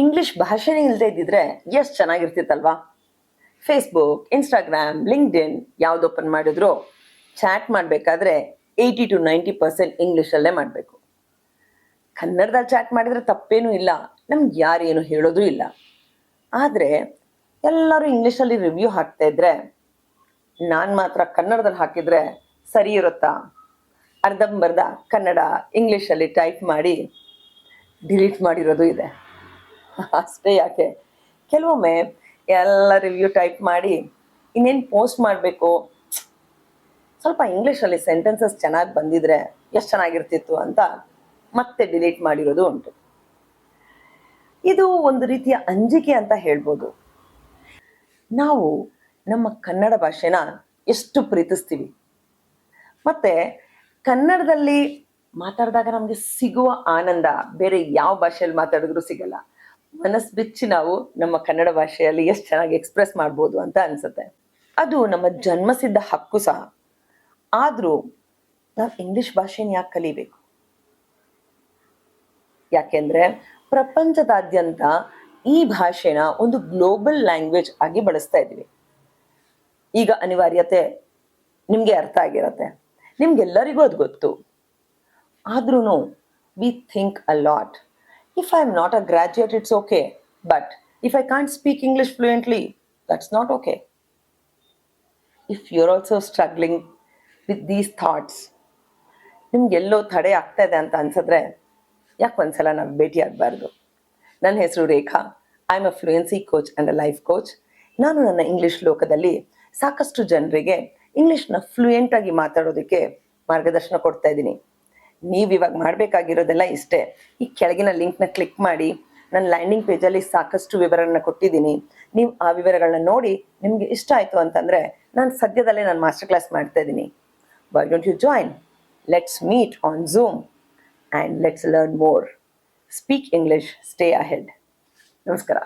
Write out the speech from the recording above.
English ಭಾಷೆನೇ ಇಲ್ಲದೆ ಇದ್ದಿದ್ರೆ ಎಷ್ಟು ಚೆನ್ನಾಗಿರ್ತಿತ್ತಲ್ವಾ. ಫೇಸ್ಬುಕ್, ಇನ್ಸ್ಟಾಗ್ರಾಮ್, ಲಿಂಕ್ಡ್ಇನ್ ಯಾವ್ದು ಓಪನ್ ಮಾಡಿದ್ರು ಚಾಟ್ ಮಾಡಬೇಕಾದ್ರೆ 80 to 90% ಇಂಗ್ಲೀಷಲ್ಲೇ ಮಾಡಬೇಕು. ಕನ್ನಡದಲ್ಲಿ ಚಾಟ್ ಮಾಡಿದರೆ ತಪ್ಪೇನೂ ಇಲ್ಲ, ನಮ್ಗೆ ಯಾರೇನು ಹೇಳೋದು ಇಲ್ಲ. ಆದರೆ ಎಲ್ಲರೂ ಇಂಗ್ಲೀಷಲ್ಲಿ ರಿವ್ಯೂ ಹಾಕ್ತಾ ಇದ್ರೆ ನಾನು ಮಾತ್ರ ಕನ್ನಡದಲ್ಲಿ ಹಾಕಿದರೆ ಸರಿ ಇರುತ್ತಾ? ಅರ್ಧಂಬರ್ಧ ಕನ್ನಡ ಇಂಗ್ಲೀಷಲ್ಲಿ ಟೈಪ್ ಮಾಡಿ ಡಿಲೀಟ್ ಮಾಡಿರೋದು ಇದೆ. ಅಷ್ಟೇ ಯಾಕೆ, ಕೆಲವೊಮ್ಮೆ ಎಲ್ಲ ರಿವ್ಯೂ ಟೈಪ್ ಮಾಡಿ ಇನ್ನೇನು ಪೋಸ್ಟ್ ಮಾಡಬೇಕು, ಸ್ವಲ್ಪ ಇಂಗ್ಲೀಷಲ್ಲಿ ಸೆಂಟೆನ್ಸಸ್ ಚೆನ್ನಾಗಿ ಬಂದಿದ್ರೆ ಎಷ್ಟು ಚೆನ್ನಾಗಿರ್ತಿತ್ತು ಅಂತ ಮತ್ತೆ ಡಿಲೀಟ್ ಮಾಡಿರೋದು ಉಂಟು. ಇದು ಒಂದು ರೀತಿಯ ಅಂಜಿಕೆ ಅಂತ ಹೇಳ್ಬೋದು. ನಾವು ನಮ್ಮ ಕನ್ನಡ ಭಾಷೆನ ಎಷ್ಟು ಪ್ರೀತಿಸ್ತೀವಿ, ಮತ್ತು ಕನ್ನಡದಲ್ಲಿ ಮಾತಾಡಿದಾಗ ನಮಗೆ ಸಿಗುವ ಆನಂದ ಬೇರೆ ಯಾವ ಭಾಷೆಯಲ್ಲಿ ಮಾತಾಡಿದ್ರೂ ಸಿಗಲ್ಲ. ಮನಸ್ಸು ಬಿಚ್ಚಿ ನಾವು ನಮ್ಮ ಕನ್ನಡ ಭಾಷೆಯಲ್ಲಿ ಎಷ್ಟು ಚೆನ್ನಾಗಿ ಎಕ್ಸ್ಪ್ರೆಸ್ ಮಾಡ್ಬೋದು ಅಂತ ಅನಿಸುತ್ತೆ. ಅದು ನಮ್ಮ ಜನ್ಮಸಿದ್ಧ ಹಕ್ಕು ಸಹ. ಆದರೂ ನಾವು ಇಂಗ್ಲಿಷ್ ಭಾಷೆನ ಯಾಕೆ ಕಲಿಬೇಕು? ಯಾಕೆಂದರೆ ಪ್ರಪಂಚದಾದ್ಯಂತ ಈ ಭಾಷೆನ ಒಂದು ಗ್ಲೋಬಲ್ ಲ್ಯಾಂಗ್ವೇಜ್ ಆಗಿ ಬಳಸ್ತಾ ಇದ್ದೀವಿ. ಈಗ ಅನಿವಾರ್ಯತೆ ನಿಮಗೆ ಅರ್ಥ ಆಗಿರತ್ತೆ, ನಿಮ್ಗೆಲ್ಲರಿಗೂ ಅದು ಗೊತ್ತು. ಆದ್ರೂ we think a lot. If I am not a graduate, it's okay. But if I can't speak English fluently, that's not okay. If you're also struggling with these thoughts, ನಿಮ್ಗೆಲ್ಲೋ ತಡೆ ಆಗ್ತಾ ಇದೆ ಅಂತ ಅನ್ಸಿದ್ರೆ ಯಾಕೆ ಒಂದ್ಸಲ ನಾವು ಭೇಟಿ ಆಗಬಾರ್ದು? ನನ್ನ ಹೆಸರು Rekha. I am a fluency coach and a life coach. ನಾನು ನನ್ನ ಇಂಗ್ಲೀಷ್ ಲೋಕದಲ್ಲಿ ಸಾಕಷ್ಟು ಜನರಿಗೆ ಇಂಗ್ಲೀಷ್ನ ಫ್ಲೂಯೆಂಟಾಗಿ ಮಾತಾಡೋದಕ್ಕೆ ಮಾರ್ಗದರ್ಶನ ಕೊಡ್ತಾ ಇದ್ದೀನಿ. ನೀವಿವಾಗ ಮಾಡಬೇಕಾಗಿರೋದೆಲ್ಲ ಇಷ್ಟೇ. ಈ ಕೆಳಗಿನ ಲಿಂಕ್ನ ಕ್ಲಿಕ್ ಮಾಡಿ, ನನ್ನ ಲ್ಯಾಂಡಿಂಗ್ ಪೇಜಲ್ಲಿ ಸಾಕಷ್ಟು ವಿವರಗಳನ್ನ ಕೊಟ್ಟಿದ್ದೀನಿ. ನೀವು ಆ ವಿವರಗಳನ್ನ ನೋಡಿ ನಿಮಗೆ ಇಷ್ಟ ಆಯಿತು ಅಂತಂದರೆ ನಾನು ಸದ್ಯದಲ್ಲೇ ನಾನು ಮಾಸ್ಟರ್ ಕ್ಲಾಸ್ ಮಾಡ್ತಾ ಇದ್ದೀನಿ. Why don't you join? Let's meet on Zoom and let's learn more. Speak English, stay ahead. ನಮಸ್ಕಾರ.